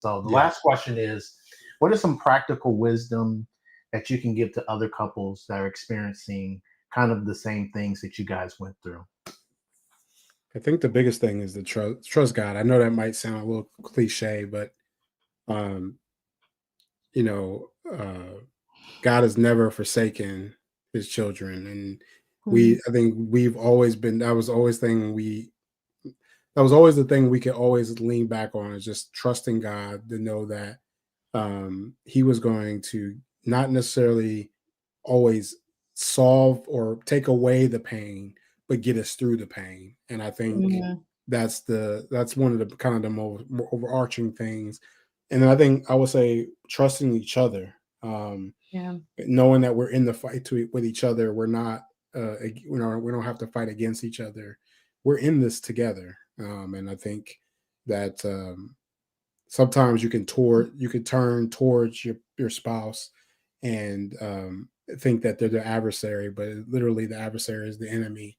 So the Yeah. last question is, what is some practical wisdom that you can give to other couples that are experiencing kind of the same things that you guys went through? I think the biggest thing is the trust God. I know that might sound a little cliche, but um, you know, God has never forsaken his children. And Mhm. I think we've always been, that was always the thing we could always lean back on, is just trusting God to know that he was going to not necessarily always solve or take away the pain, but get us through the pain. And I think Mhm. that's one of the kind of the more overarching things. And then I think I would say trusting each other, Yeah. knowing that we're in the fight with each other. We're not, we don't have to fight against each other. We're in this together. And I think that sometimes you can turn towards your spouse and think that they're the adversary, but literally the adversary is the enemy.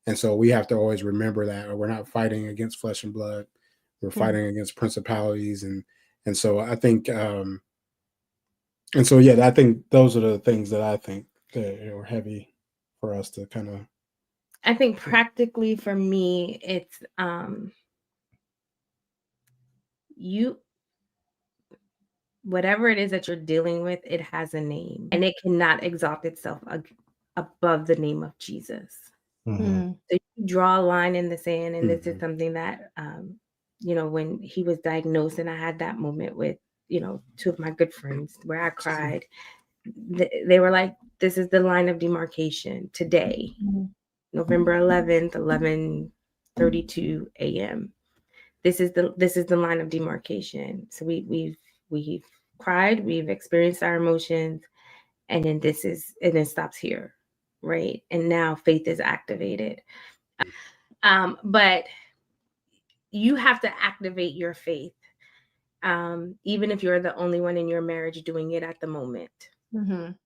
And so we have to always remember that we're not fighting against flesh and blood. We're Mhm. fighting against principalities, and so I think and so yeah, I think those are the things that I think that are heavy for us to kind of. I think practically for me, it's you whatever it is that you're dealing with, it has a name and it cannot exalt itself above the name of Jesus. Mhm. So you draw a line in the sand, and this is Mhm. something that when he was diagnosed, and I had that moment with two of my good friends where I cried. They were like, "This is the line of demarcation today, November 11th, 11:32 a.m. This is the line of demarcation." So we've cried, we've experienced our emotions, and then it stops here, right? And now faith is activated. But you have to activate your faith, even if you're the only one in your marriage doing it at the moment. Mhm.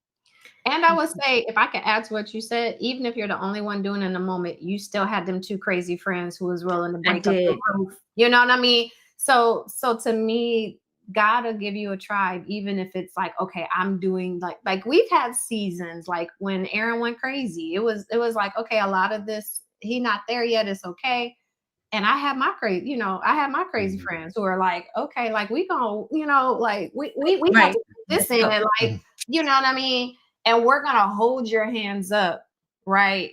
And I would say, if I can add to what you said, even if you're the only one doing it in the moment, you still had them two crazy friends who was willing to I break up did. the roof. You know what I mean? So to me, God will give you a tribe, even if it's like, okay, I'm doing like we've had seasons like when Aaron went crazy. It was like, okay, a lot of this, he not there yet. It's okay. And I have my crazy friends who are like, okay, like we gonna, like we got Right. to put this in, like, you know what I mean? And we're gonna hold your hands up, right?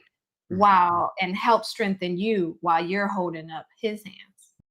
While and help strengthen you while you're holding up his hands.